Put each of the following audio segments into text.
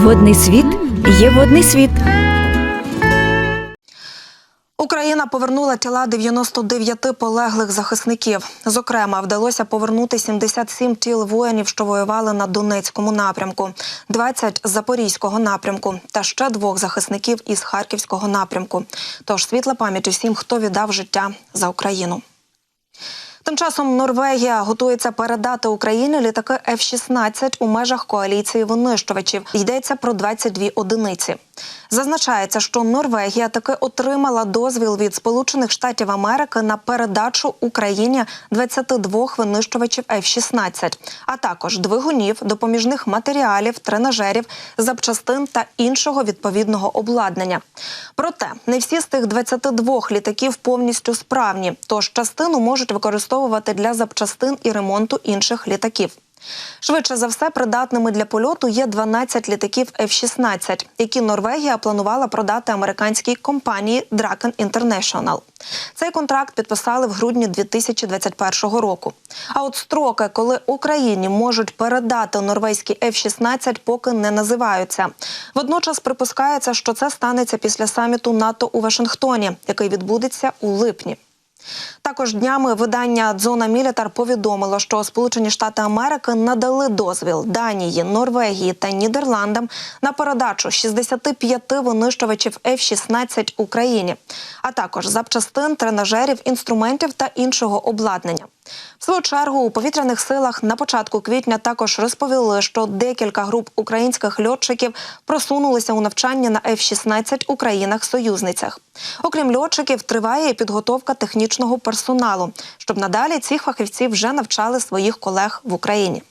Водний світ є водний світ. Україна повернула тіла 99 полеглих захисників. Зокрема, вдалося повернути 77 тіл воїнів, що воювали на Донецькому напрямку, 20 – з Запорізького напрямку та ще 2 захисників із Харківського напрямку. Тож світла пам'ять усім, хто віддав життя за Україну. Тим часом Норвегія готується передати Україні літаки F-16 у межах коаліції винищувачів. Йдеться про 22 одиниці. Зазначається, що Норвегія таки отримала дозвіл від Сполучених Штатів Америки на передачу Україні 22 винищувачів F-16, а також двигунів, допоміжних матеріалів, тренажерів, запчастин та іншого відповідного обладнання. Проте не всі з тих 22 літаків повністю справні, тож частину можуть використовувати для запчастин і ремонту інших літаків. Швидше за все, придатними для польоту є 12 літаків F-16, які Норвегія планувала продати американській компанії Draken International. Цей контракт підписали в грудні 2021 року. А от строки, коли Україні можуть передати норвезькі F-16, поки не називаються. Водночас припускається, що це станеться після саміту НАТО у Вашингтоні, який відбудеться у липні. Також днями видання «Дзона Мілітар» повідомило, що Сполучені Штати Америки надали дозвіл Данії, Норвегії та Нідерландам на передачу 65 винищувачів F-16 Україні, а також запчастин, тренажерів, інструментів та іншого обладнання. В свою чергу у повітряних силах на початку квітня також розповіли, що декілька груп українських льотчиків просунулися у навчання на F-16 у країнах-союзницях. Окрім льотчиків, триває і підготовка технічного персоналу, щоб надалі ці фахівці вже навчали своїх колег в Україні.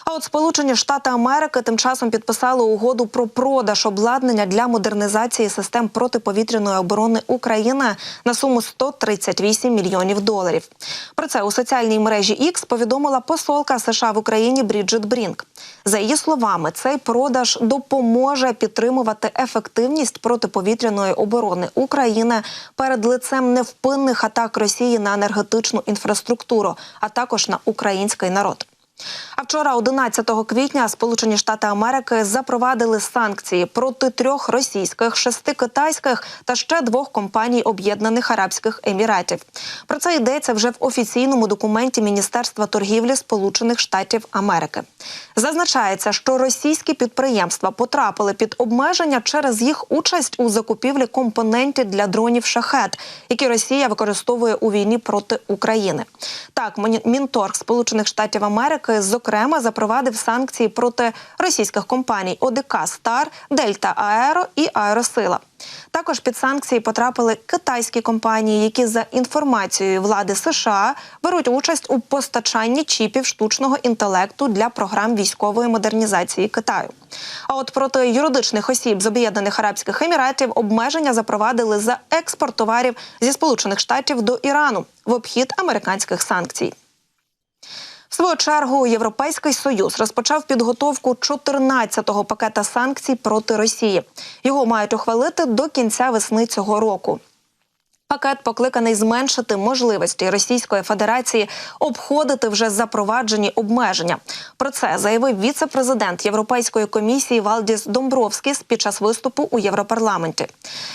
А от Сполучені Штати Америки тим часом підписали угоду про продаж обладнання для модернізації систем протиповітряної оборони України на суму 138 мільйонів доларів. Про це у соціальній мережі X повідомила посолка США в Україні Бріджит Брінк. За її словами, цей продаж допоможе підтримувати ефективність протиповітряної оборони України перед лицем невпинних атак Росії на енергетичну інфраструктуру, а також на український народ. А вчора, 11 квітня, Сполучені Штати Америки запровадили санкції проти 3 російських, 6 китайських та ще 2 компаній Об'єднаних Арабських Еміратів. Про це йдеться вже в офіційному документі Міністерства торгівлі Сполучених Штатів Америки. Зазначається, що російські підприємства потрапили під обмеження через їх участь у закупівлі компонентів для дронів «Шахед», які Росія використовує у війні проти України. Так, Мінторг Сполучених Штатів Америки зокрема запровадив санкції проти російських компаній ОДК «Стар», «Дельта Аеро» і «Аеросила». Також під санкції потрапили китайські компанії, які за інформацією влади США беруть участь у постачанні чіпів штучного інтелекту для програм військової модернізації Китаю. А от проти юридичних осіб з Об'єднаних Арабських Еміратів обмеження запровадили за експорт товарів зі Сполучених Штатів до Ірану в обхід американських санкцій. В свою чергу, Європейський Союз розпочав підготовку 14-го пакета санкцій проти Росії. Його мають ухвалити до кінця весни цього року. Пакет покликаний зменшити можливості Російської Федерації обходити вже запроваджені обмеження. Про це заявив віце-президент Європейської комісії Валдіс Домбровскіс під час виступу у Європарламенті.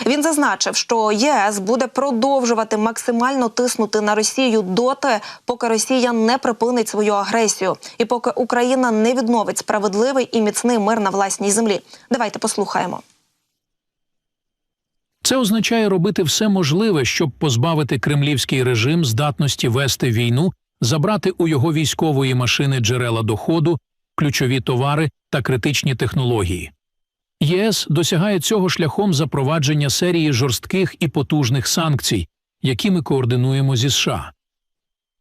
Він зазначив, що ЄС буде продовжувати максимально тиснути на Росію доти, поки Росія не припинить свою агресію і поки Україна не відновить справедливий і міцний мир на власній землі. Давайте послухаємо. Це означає робити все можливе, щоб позбавити кремлівський режим здатності вести війну, забрати у його військової машини джерела доходу, ключові товари та критичні технології. ЄС досягає цього шляхом запровадження серії жорстких і потужних санкцій, які ми координуємо зі США.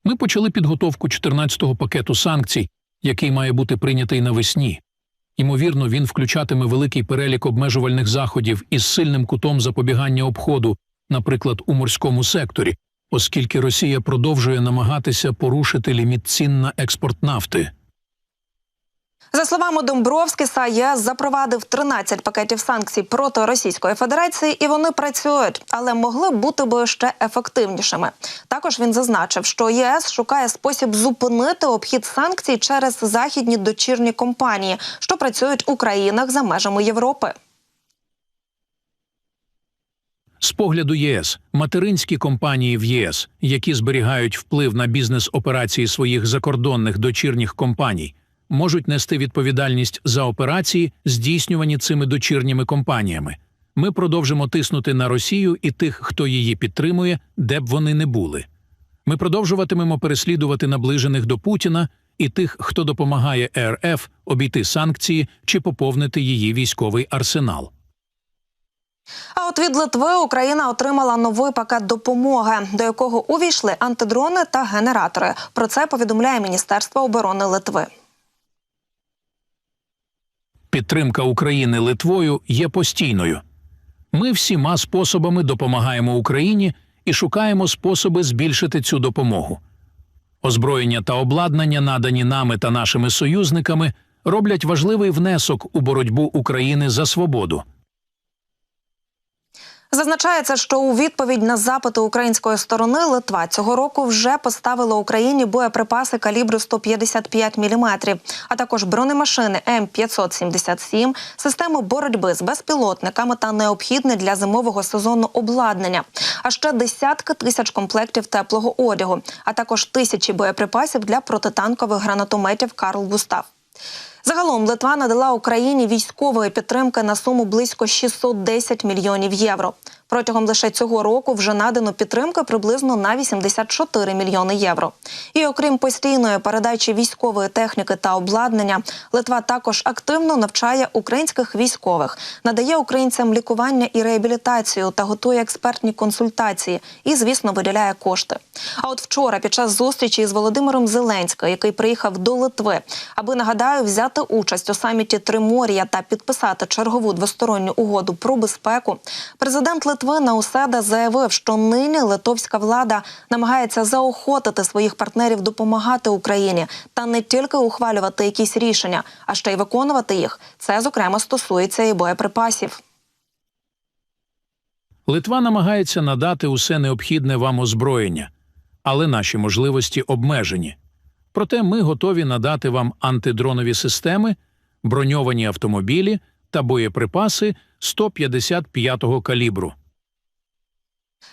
Ми почали підготовку 14-го пакету санкцій, який має бути прийнятий навесні. Ймовірно, він включатиме великий перелік обмежувальних заходів із сильним кутом запобігання обходу, наприклад, у морському секторі, оскільки Росія продовжує намагатися порушити ліміт цін на експорт нафти. За словами Домбровскіса, ЄС запровадив 13 пакетів санкцій проти Російської Федерації, і вони працюють, але могли б бути ще ефективнішими. Також він зазначив, що ЄС шукає спосіб зупинити обхід санкцій через західні дочірні компанії, що працюють у країнах за межами Європи. З погляду ЄС, материнські компанії в ЄС, які зберігають вплив на бізнес-операції своїх закордонних дочірніх компаній, можуть нести відповідальність за операції, здійснювані цими дочірніми компаніями. Ми продовжимо тиснути на Росію і тих, хто її підтримує, де б вони не були. Ми продовжуватимемо переслідувати наближених до Путіна і тих, хто допомагає РФ обійти санкції чи поповнити її військовий арсенал. А от від Литви Україна отримала новий пакет допомоги, до якого увійшли антидрони та генератори. Про це повідомляє Міністерство оборони Литви. Підтримка України Литвою є постійною. Ми всіма способами допомагаємо Україні і шукаємо способи збільшити цю допомогу. Озброєння та обладнання, надані нами та нашими союзниками, роблять важливий внесок у боротьбу України за свободу. Зазначається, що у відповідь на запити української сторони Литва цього року вже поставила Україні боєприпаси калібру 155 мм, а також бронемашини М577, систему боротьби з безпілотниками та необхідне для зимового сезону обладнання, а ще десятки тисяч комплектів теплого одягу, а також тисячі боєприпасів для протитанкових гранатометів «Карл Густав». Загалом Литва надала Україні військової підтримки на суму близько 610 мільйонів євро. Протягом лише цього року вже надано підтримки приблизно на 84 мільйони євро. І окрім постійної передачі військової техніки та обладнання, Литва також активно навчає українських військових, надає українцям лікування і реабілітацію та готує експертні консультації і, звісно, виділяє кошти. А от вчора під час зустрічі із Володимиром Зеленським, який приїхав до Литви, аби, нагадаю, взяти участь у саміті Тримор'я та підписати чергову двосторонню угоду про безпеку, президент Литви Науседа заявив, що нині литовська влада намагається заохотити своїх партнерів допомагати Україні та не тільки ухвалювати якісь рішення, а ще й виконувати їх. Це, зокрема, стосується і боєприпасів. Литва намагається надати усе необхідне вам озброєння, але наші можливості обмежені. Проте ми готові надати вам антидронові системи, броньовані автомобілі та боєприпаси 155-го калібру.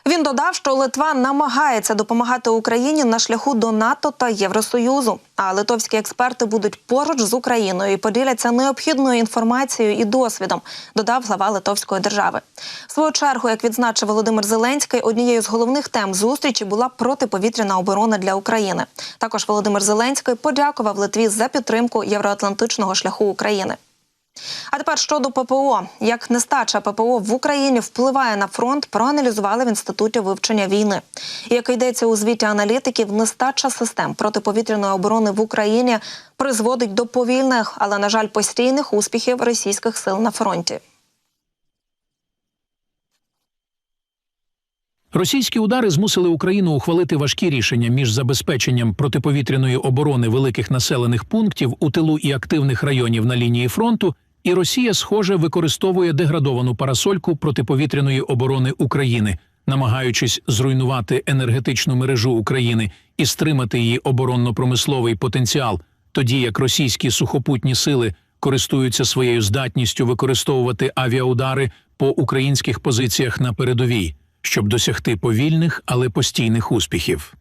Він додав, що Литва намагається допомагати Україні на шляху до НАТО та Євросоюзу, а литовські експерти будуть поруч з Україною і поділяться необхідною інформацією і досвідом, додав глава Литовської держави. В свою чергу, як відзначив Володимир Зеленський, однією з головних тем зустрічі була протиповітряна оборона для України. Також Володимир Зеленський подякував Литві за підтримку євроатлантичного шляху України. А тепер щодо ППО. Як нестача ППО в Україні впливає на фронт, проаналізували в Інституті вивчення війни. І, як йдеться у звіті аналітиків, нестача систем протиповітряної оборони в Україні призводить до повільних, але, на жаль, постійних успіхів російських сил на фронті. Російські удари змусили Україну ухвалити важкі рішення між забезпеченням протиповітряної оборони великих населених пунктів у тилу і активних районів на лінії фронту, і Росія, схоже, використовує деградовану парасольку протиповітряної оборони України, намагаючись зруйнувати енергетичну мережу України і стримати її оборонно-промисловий потенціал, тоді як російські сухопутні сили користуються своєю здатністю використовувати авіаудари по українських позиціях на передовій, щоб досягти повільних, але постійних успіхів.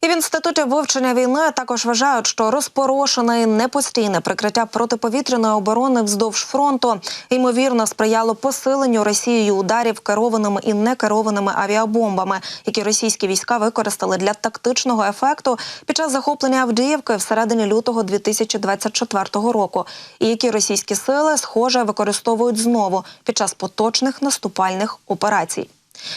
І в Інституті вивчення війни також вважають, що розпорошене і непостійне прикриття протиповітряної оборони вздовж фронту ймовірно сприяло посиленню Росією ударів керованими і некерованими авіабомбами, які російські війська використали для тактичного ефекту під час захоплення Авдіївки всередині лютого 2024 року, і які російські сили, схоже, використовують знову під час поточних наступальних операцій.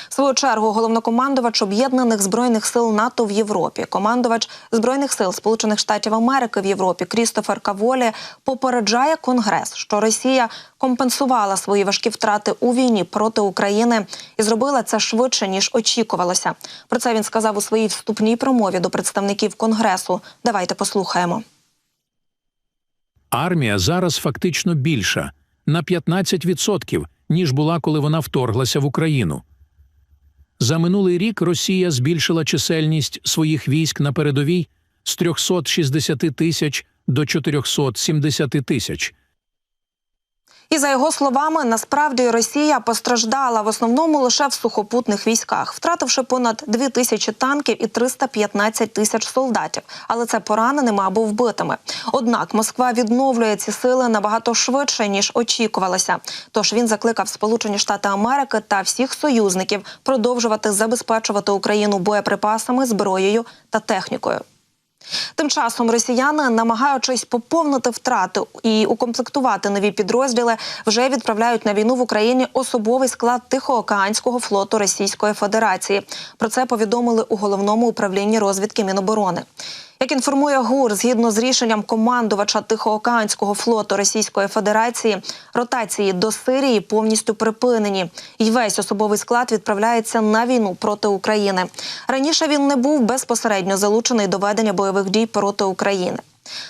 В свою чергу, головнокомандувач Об'єднаних збройних сил НАТО в Європі, командувач Збройних сил Сполучених Штатів Америки в Європі Крістофер Каволі попереджає Конгрес, що Росія компенсувала свої важкі втрати у війні проти України і зробила це швидше, ніж очікувалося. Про це він сказав у своїй вступній промові до представників Конгресу. Давайте послухаємо. Армія зараз фактично більша – на 15%, ніж була, коли вона вторглася в Україну. За минулий рік Росія збільшила чисельність своїх військ на передовій з 360 тисяч до 470 тисяч. І за його словами, насправді Росія постраждала в основному лише в сухопутних військах, втративши понад 2000 танків і 315 тисяч солдатів. Але це пораненими або вбитими. Однак Москва відновлює ці сили набагато швидше, ніж очікувалося. Тож він закликав Сполучені Штати Америки та всіх союзників продовжувати забезпечувати Україну боєприпасами, зброєю та технікою. Тим часом росіяни, намагаючись поповнити втрати і укомплектувати нові підрозділи, вже відправляють на війну в Україні особовий склад Тихоокеанського флоту Російської Федерації. Про це повідомили у Головному управлінні розвідки Міноборони. Як інформує ГУР, згідно з рішенням командувача Тихоокеанського флоту Російської Федерації, ротації до Сирії повністю припинені. І весь особовий склад відправляється на війну проти України. Раніше він не був безпосередньо залучений до ведення бойових дій проти України.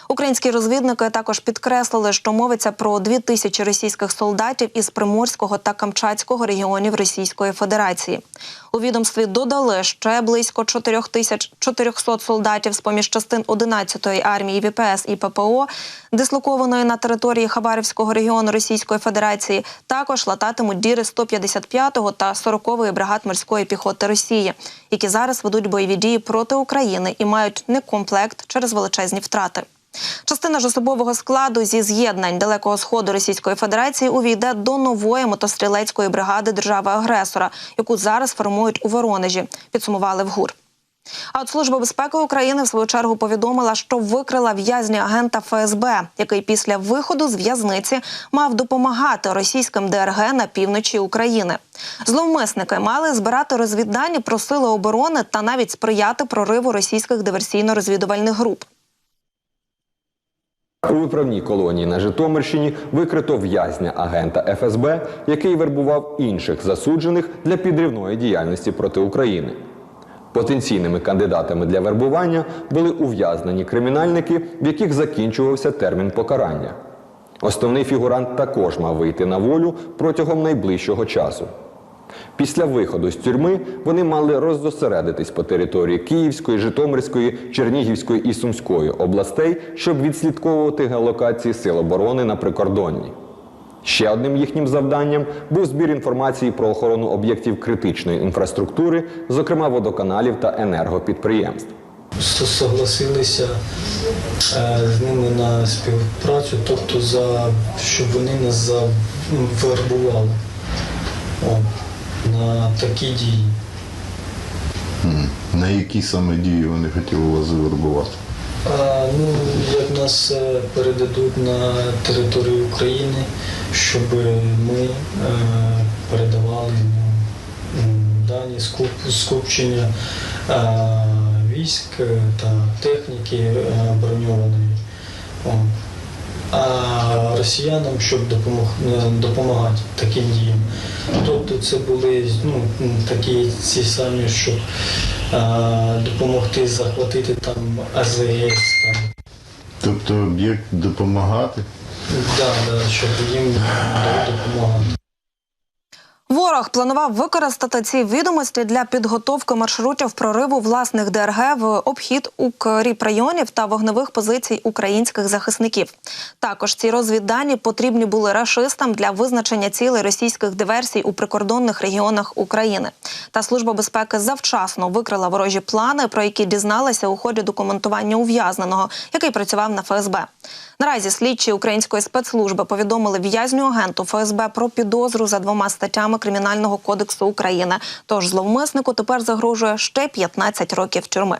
Українські розвідники також підкреслили, що мовиться про 2000 російських солдатів із Приморського та Камчатського регіонів Російської Федерації. У відомстві додали ще близько 4400 солдатів з-поміж частин 11-ї армії ВПС і ППО, дислокованої на території Хабаровського регіону Російської Федерації, також лататимуть діри 155-го та 40-ї бригад морської піхоти Росії, які зараз ведуть бойові дії проти України і мають некомплект через величезні втрати. Частина ж особового складу зі з'єднань Далекого Сходу Російської Федерації увійде до нової мотострілецької бригади держави-агресора, яку зараз формують у Воронежі, підсумували в ГУР. А от Служба безпеки України в свою чергу повідомила, що викрила в'язня агента ФСБ, який після виходу з в'язниці мав допомагати російським ДРГ на півночі України. Зловмисники мали збирати розвіддані про сили оборони та навіть сприяти прориву російських диверсійно-розвідувальних груп. У виправній колонії на Житомирщині викрито в'язня агента ФСБ, який вербував інших засуджених для підривної діяльності проти України. Потенційними кандидатами для вербування були ув'язнені кримінальники, в яких закінчувався термін покарання. Основний фігурант також мав вийти на волю протягом найближчого часу. Після виходу з тюрми вони мали роззосередитись по території Київської, Житомирської, Чернігівської і Сумської областей, щоб відслідковувати геолокації Сил оборони на прикордонні. Ще одним їхнім завданням був збір інформації про охорону об'єктів критичної інфраструктури, зокрема водоканалів та енергопідприємств. Согласилися з ними на співпрацю, тобто щоб вони нас завербували на такі дії. На які саме дії вони хотіли вас завербувати? Як нас передадуть на територію України, щоб ми передавали дані скупчення військ та техніки броньованої. А росіянам, щоб допомагати таким діям. Тобто це були такі ці самі, щоб допомогти захватити там АЗС. Тобто об'єкт допомагати? Так, щоб їм допомагати. Ворог планував використати ці відомості для підготовки маршрутів прориву власних ДРГ в обхід укріпрайонів та вогневих позицій українських захисників. Також ці розвіддані потрібні були рашистам для визначення цілей російських диверсій у прикордонних регіонах України. Та Служба безпеки завчасно викрила ворожі плани, про які дізналася у ході документування ув'язненого, який працював на ФСБ. Наразі слідчі української спецслужби повідомили в'язню агенту ФСБ про підозру за 2 статтями Кримінального кодексу України. Тож зловмиснику тепер загрожує ще 15 років тюрми.